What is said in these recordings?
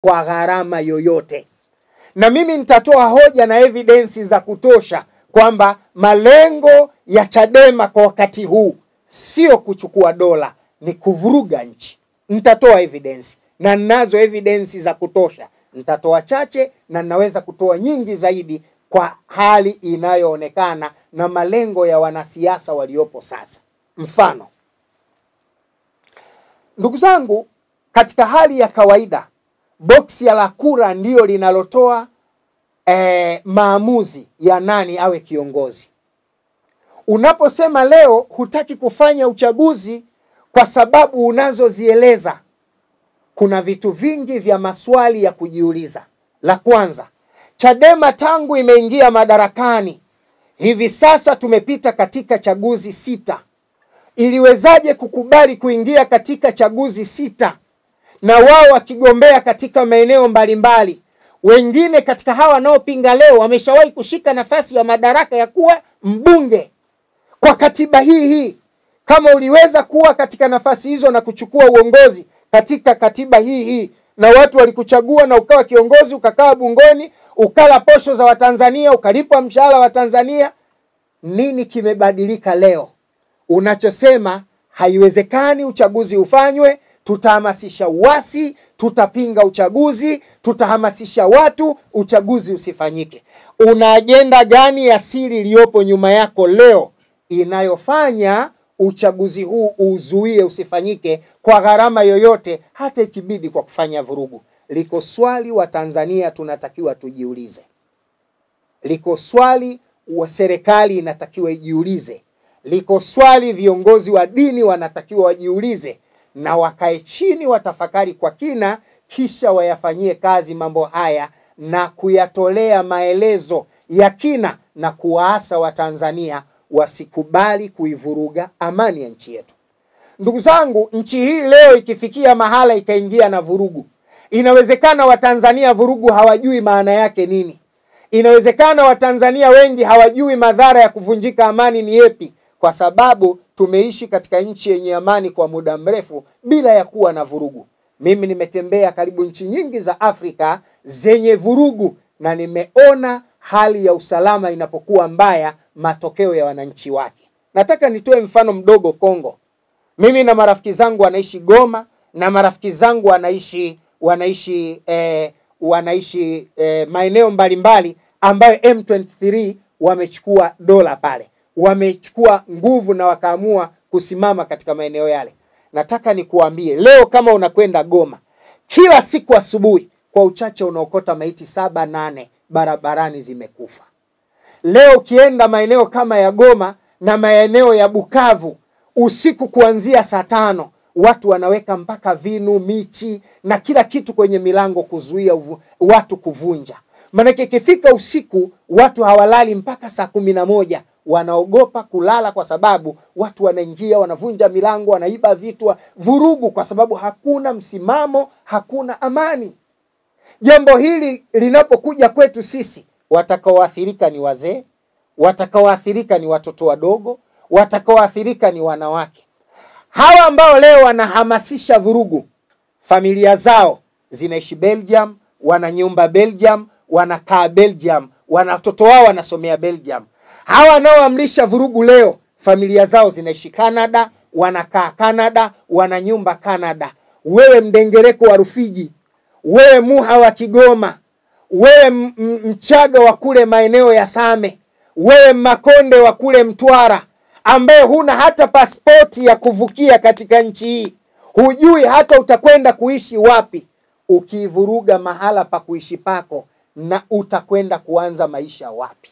kwa gharama yoyote. Na mimi nitatoa hoja na evidence za kutosha kwamba malengo ya Chadema kwa wakati huu sio kuchukua dola, ni kuvuruga nchi. Nitatoa evidence na ninazo evidence za kutosha. Nitatoa chache na ninaweza kutoa nyingi zaidi kwa hali inayoonekana na malengo ya wanasiasa waliopo sasa. Mfano, ndugu zangu, katika hali ya kawaida boksi ya la kura ndio linalotoa maamuzi ya nani awe kiongozi. Unaposema leo hutaki kufanya uchaguzi kwa sababu unazozieleza, kuna vitu vingi vya maswali ya kujiuliza. La kwanza, Chadema tangu imeingia madarakani hivi sasa tumepita katika chaguzi 6. Iliwezaje kukubali kuingia katika chaguzi 6 na wao wakigombea katika maeneo mbalimbali? Wengine katika hawa wanaopinga leo wameshawahi kushika nafasi ya madaraka ya kuwa mbunge. Kwa katiba hii, kama uliweza kuwa katika nafasi hizo na kuchukua uongozi katika katiba hii na watu walikuchagua na ukawa kiongozi, ukakaa bungoni, ukala posho za Watanzania, ukalipwa mshahara wa Tanzania, nini kimebadilika leo? Unachosema haiwezekani uchaguzi ufanywe, tutahamasisha uasi, tutapinga uchaguzi, tutahamasisha watu uchaguzi usifanyike. Una agenda gani ya siri iliyopo nyuma yako leo inayofanya uchaguzi huu uzuie usifanyike kwa gharama yoyote, hata ikibidi kwa kufanya vurugu? Liko swali wa Tanzania tunatakiwa tujiulize. Liko swali wa serikali inatakiwa ijiulize. Liko swali viongozi wa dini wanatakiwa wajiulize na wakae chini watafakari kwa kina, kisha wayafanyie kazi mambo haya na kuyatolea maelezo ya kina na kuwaasa Watanzania wasikubali kuivuruga amani ya nchi yetu. Ndugu zangu, nchi hii leo ikifikia mahala ikaingia na vurugu, inawezekana Watanzania vurugu hawajui maana yake nini. Inawezekana Watanzania wengi hawajui madhara ya kuvunjika amani ni yepi, kwa sababu tumeishi katika nchi yenye amani kwa muda mrefu bila ya kuwa na vurugu. Mimi nimetembea karibu nchi nyingi za Afrika zenye vurugu na nimeona hali ya usalama inapokuwa mbaya, matokeo ya wananchi wake. Nataka nitoe mfano mdogo Kongo. Mimi na marafiki zangu wanaishi Goma na marafiki zangu wanaishi maeneo mbalimbali ambayo M23 wamechukua dola pale. Wamechukua nguvu na wakaamua kusimama katika maeneo yale. Nataka nikuambie leo, kama unakwenda Goma, kila siku asubuhi kwa uchache unaokota maiti 7-8 barabarani zimekufa. Leo ukienda maeneo kama ya Goma na maeneo ya Bukavu, usiku kuanzia saa 5 watu wanaweka mpaka vinu, michi na kila kitu kwenye milango kuzuia watu kuvunja. Manake ikifika usiku watu hawalali mpaka saa 11. Wanaogopa kulala kwa sababu watu wanaingia, wanavunja milango, wanaiba vitu, vurugu, kwa sababu hakuna msimamo, hakuna amani. Jambo hili linapokuja kwetu sisi, watakaoathirika ni wazee, watakaoathirika ni watoto wadogo, watakaoathirika ni wanawake. Hawa ambao leo wanahamasisha vurugu, familia zao zinaishi Belgium, wana nyumba Belgium, wanakaa Belgium, watoto wao wanasomea Belgium. Hawa wanaoamrisha vurugu leo, familia zao zinaishi Canada, wanakaa Canada, wana nyumba Canada. Wewe Mdengereko wa Rufiji, wewe Muha wa Kigoma, wewe Mchaga wa kule maeneo ya Same, wewe Makonde wa kule Mtwara, ambaye huna hata pasipoti ya kuvukia katika nchi hii, hujui hata utakwenda kuishi wapi, ukivuruga mahala pa kuishi pako, na utakwenda kuanza maisha wapi?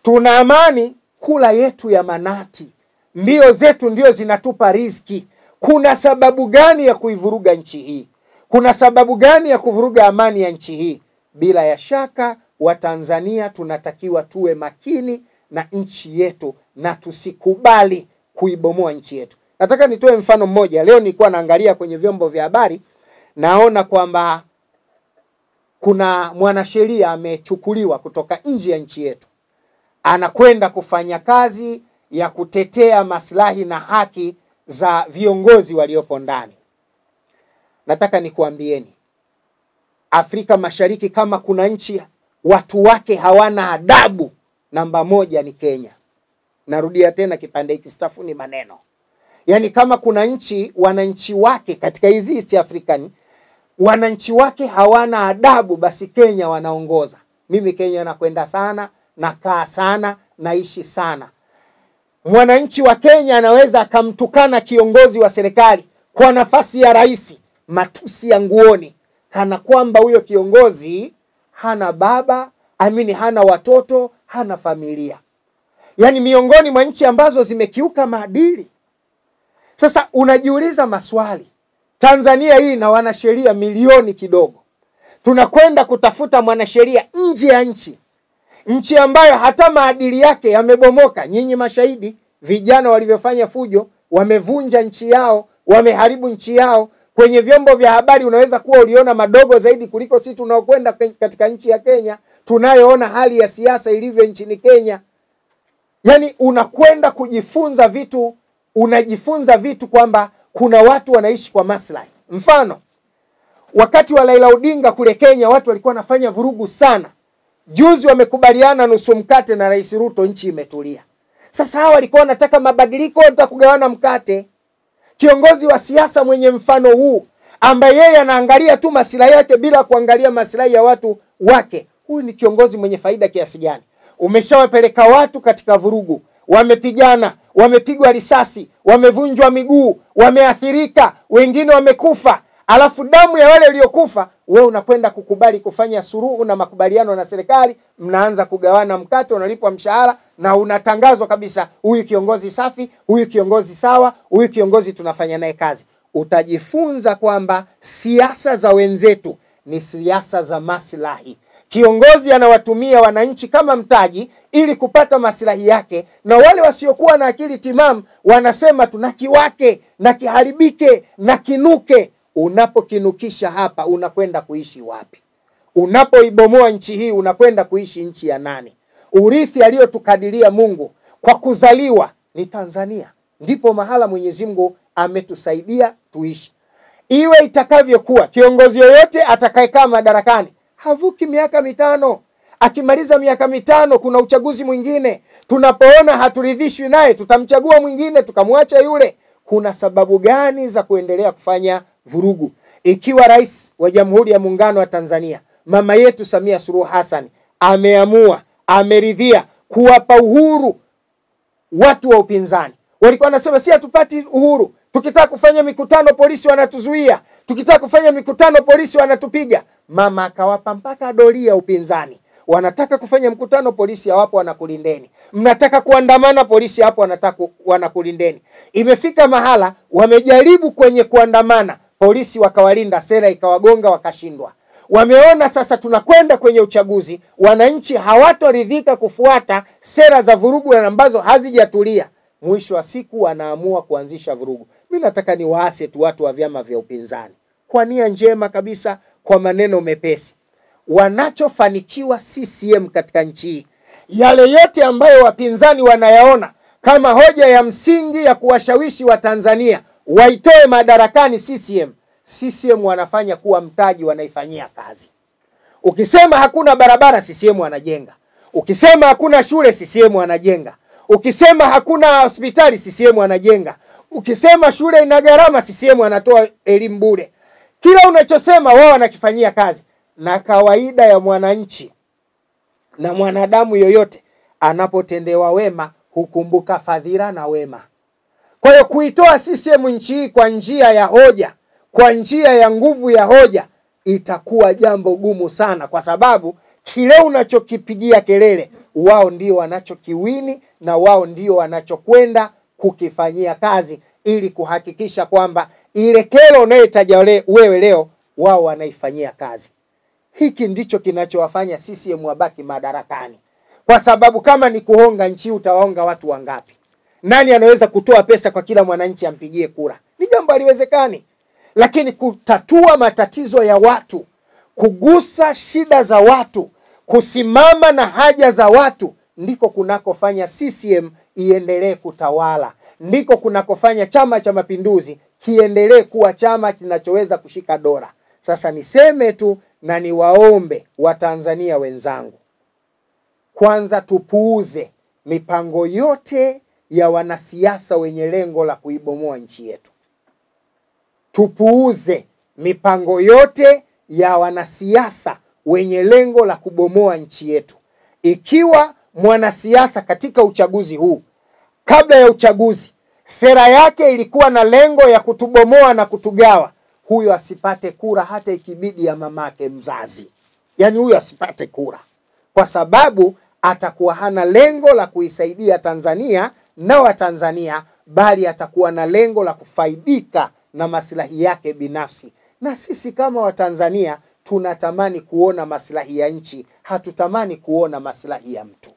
Tuna amani, kula yetu ya manati, mbio zetu ndio zinatupa riziki. Kuna sababu gani ya kuivuruga nchi hii? Kuna sababu gani ya kuvuruga amani ya nchi hii? Bila ya shaka Watanzania tunatakiwa tuwe makini na nchi yetu na tusikubali kuibomoa nchi yetu. Nataka nitoe mfano mmoja. Leo nilikuwa naangalia kwenye vyombo vya habari, naona kwamba kuna mwanasheria amechukuliwa kutoka nje ya nchi yetu, anakwenda kufanya kazi ya kutetea maslahi na haki za viongozi waliopo ndani. Nataka nikuambieni, Afrika Mashariki, kama kuna nchi watu wake hawana adabu, namba 1 ni Kenya. Narudia tena kipande hiki, stafuni maneno. Yaani kama kuna nchi wananchi wake katika hizi East African, wananchi wake hawana adabu, basi Kenya wanaongoza. Mimi Kenya nakwenda sana, nakaa sana, naishi sana. Mwananchi wa Kenya anaweza akamtukana kiongozi wa serikali kwa nafasi ya rais, matusi ya nguoni, kana kwamba huyo kiongozi hana baba, hana watoto, hana familia. Yaani miongoni mwa nchi ambazo zimekiuka maadili. Sasa unajiuliza maswali. Tanzania hii na wanasheria milioni kidogo. Tunakwenda kutafuta mwanasheria nje ya nchi. Nchi ambayo hata maadili yake yamebomoka. Nyinyi mashahidi, vijana walivyofanya fujo, wamevunja nchi yao, wameharibu nchi yao. Kwenye vyombo vya habari unaweza kuwa uliona madogo zaidi kuliko sisi tunaokwenda katika nchi ya Kenya, tunayoona hali ya siasa ilivyo nchini Kenya. Yaani unakwenda kujifunza vitu, unajifunza vitu kwamba kuna watu wanaishi kwa maslahi. Mfano, wakati wa Raila Odinga kule Kenya watu walikuwa wanafanya vurugu sana. Juzi wamekubaliana nusu mkate na Rais Ruto, nchi imetulia. Sasa hawa walikuwa wanataka mabadiliko, wanataka kugawana mkate. Kiongozi wa siasa mwenye mfano huu, ambaye yeye anaangalia tu maslahi yake bila kuangalia maslahi ya watu wake, huyu ni kiongozi mwenye faida kiasi gani? Umeshawapeleka watu katika vurugu, wamepigana, wamepigwa risasi, wamevunjwa miguu, wameathirika, wengine wamekufa. Alafu damu ya wale waliokufa, wewe unakwenda kukubali kufanya suluhu na makubaliano na serikali, mnaanza kugawana mkate, unalipwa mshahara na unatangazwa kabisa, huyu kiongozi safi, huyu kiongozi sawa, huyu kiongozi tunafanya naye kazi. Utajifunza kwamba siasa za wenzetu ni siasa za maslahi. Kiongozi anawatumia wananchi kama mtaji ili kupata maslahi yake, na wale wasiokuwa na akili timamu wanasema tunakiwake na kiharibike na kinuke. Unapokinukisha hapa unakwenda kuishi wapi? Unapoibomoa nchi hii unakwenda kuishi nchi ya nani? Urithi aliyotukadiria Mungu kwa kuzaliwa ni Tanzania. Ndipo mahala Mwenyezi Mungu ametusaidia tuishi. Iwe itakavyokuwa, kiongozi yoyote atakayekaa madarakani havuki miaka 5. Akimaliza miaka 5 kuna uchaguzi mwingine. Tunapoona haturidhishwi naye tutamchagua mwingine, tukamwacha yule. Kuna sababu gani za kuendelea kufanya vurugu? Ikiwa Rais wa Jamhuri ya Muungano wa Tanzania, mama yetu Samia Suluhu Hassan, ameamua, ameridhia kuwapa uhuru watu wa upinzani. Walikuwa wanasema si hatupati uhuru, tukitaka kufanya mikutano polisi wanatuzuia, tukitaka kufanya mikutano polisi wanatupiga. Mama akawapa mpaka doria upinzani. Wanataka kufanya mkutano polisi hawapo, wanakulindeni. Mnataka kuandamana polisi hapo, wanakulindeni. Imefika mahala wamejaribu kwenye kuandamana, polisi wakawalinda, sera ikawagonga, wakashindwa. Wameona sasa tunakwenda kwenye uchaguzi, wananchi hawatoridhika kufuata sera za vurugu ambazo hazijatulia. Mwisho wa siku wanaamua kuanzisha vurugu. Mimi nataka ni waase tu watu wa vyama vya upinzani kwa nia njema kabisa, kwa maneno mepesi. Wanachofanikiwa CCM katika nchi hii, yale yote ambayo wapinzani wanayaona kama hoja ya msingi ya kuwashawishi wa Tanzania waitoe madarakani CCM wanafanya kuwa mtaji, wanaifanyia kazi. Ukisema hakuna barabara, CCM wanajenga. Ukisema hakuna shule, CCM wanajenga. Ukisema hakuna hospitali, CCM wanajenga. Ukisema shule ina gharama, CCM wanatoa elimu bure. Kila unachosema wao wanakifanyia kazi. Na kawaida ya mwananchi na mwanadamu yoyote anapotendewa wema hukumbuka fadhila na wema. Kwa hiyo kuitoa CCM nchi hii kwa njia ya hoja, kwa njia ya nguvu ya hoja, itakuwa jambo gumu sana, kwa sababu kile unachokipigia kelele wao ndio wanachokiwini, na wao ndio wanachokwenda kukifanyia kazi ili kuhakikisha kwamba ile kero unayotaja wewe leo wao wanaifanyia kazi. Hiki ndicho kinachowafanya CCM wabaki madarakani. Kwa sababu kama ni kuhonga nchi, utawaonga watu wangapi? Nani anaweza kutoa pesa kwa kila mwananchi ampigie kura? Ni jambo haliwezekani. Lakini kutatua matatizo ya watu, kugusa shida za watu, kusimama na haja za watu, ndiko kunakofanya CCM iendelee kutawala. Ndiko kunakofanya Chama cha Mapinduzi kiendelee kuwa chama kinachoweza kushika dola. Sasa niseme tu na niwaombe Watanzania wenzangu, kwanza tupuuze mipango yote ya wanasiasa wenye lengo la kuibomoa nchi yetu. Tupuuze mipango yote ya wanasiasa wenye lengo la kubomoa nchi yetu. Ikiwa mwanasiasa katika uchaguzi huu, kabla ya uchaguzi, sera yake ilikuwa na lengo ya kutubomoa na kutugawa, huyo asipate kura hata ikibidi ya mamake mzazi. Yaani huyo asipate kura, kwa sababu atakuwa hana lengo la kuisaidia Tanzania na Watanzania, bali atakuwa na lengo la kufaidika na maslahi yake binafsi. Na sisi kama Watanzania tunatamani kuona maslahi ya nchi, hatutamani kuona maslahi ya mtu.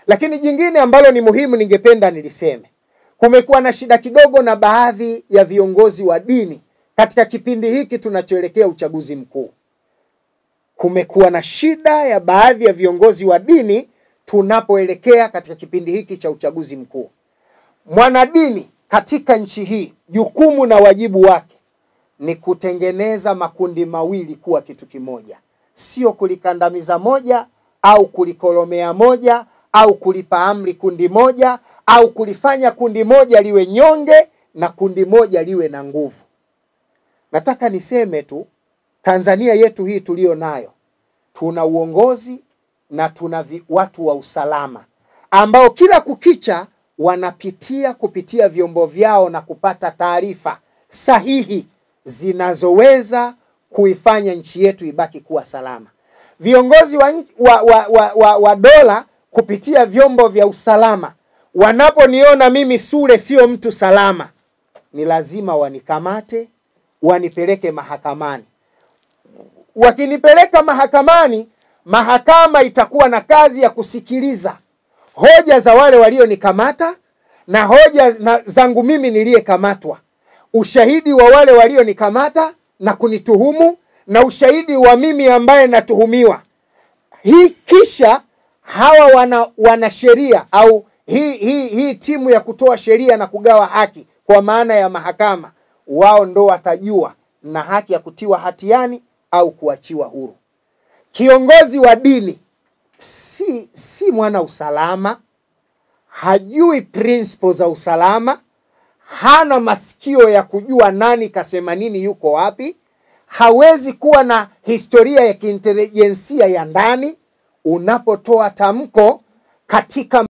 Lakini jingine ambalo ni muhimu ningependa niliseme, kumekuwa na shida kidogo na baadhi ya viongozi wa dini katika kipindi hiki tunachoelekea uchaguzi mkuu. Kumekuwa na shida ya baadhi ya viongozi wa dini tunapoelekea katika kipindi hiki cha uchaguzi mkuu. Mwanadini katika nchi hii, jukumu na wajibu wake ni kutengeneza makundi mawili kuwa kitu kimoja. Sio kulikandamiza moja au kulikolomea moja au kulipa amri kundi moja au kulifanya kundi moja liwe nyonge na kundi moja liwe na nguvu. Nataka niseme tu, Tanzania yetu hii tulio nayo, tuna uongozi na tuna watu wa usalama ambao kila kukicha wanapitia kupitia vyombo vyao na kupata taarifa sahihi zinazoweza kuifanya nchi yetu ibaki kuwa salama. Viongozi wa dola kupitia vyombo vya usalama, wanaponiona mimi Sule sio mtu salama, ni lazima wanikamate, wanipeleke mahakamani. Wakinipeleka mahakamani, mahakama itakuwa na kazi ya kusikiliza hoja za wale walionikamata na hoja zangu mimi niliyekamatwa, ushahidi wa wale walionikamata na kunituhumu na ushahidi wa mimi ambaye natuhumiwa. Hii kisha hawa wana sheria au hii timu ya kutoa sheria na kugawa haki kwa maana ya mahakama, wao ndo watajua na haki ya kutiwa hatiani au kuachiwa huru. Kiongozi wa dini si mwana usalama, hajui principles za usalama, hana masikio ya kujua nani kasema nini yuko wapi, hawezi kuwa na historia ya kiintelijensia ya ndani. Unapotoa tamko katika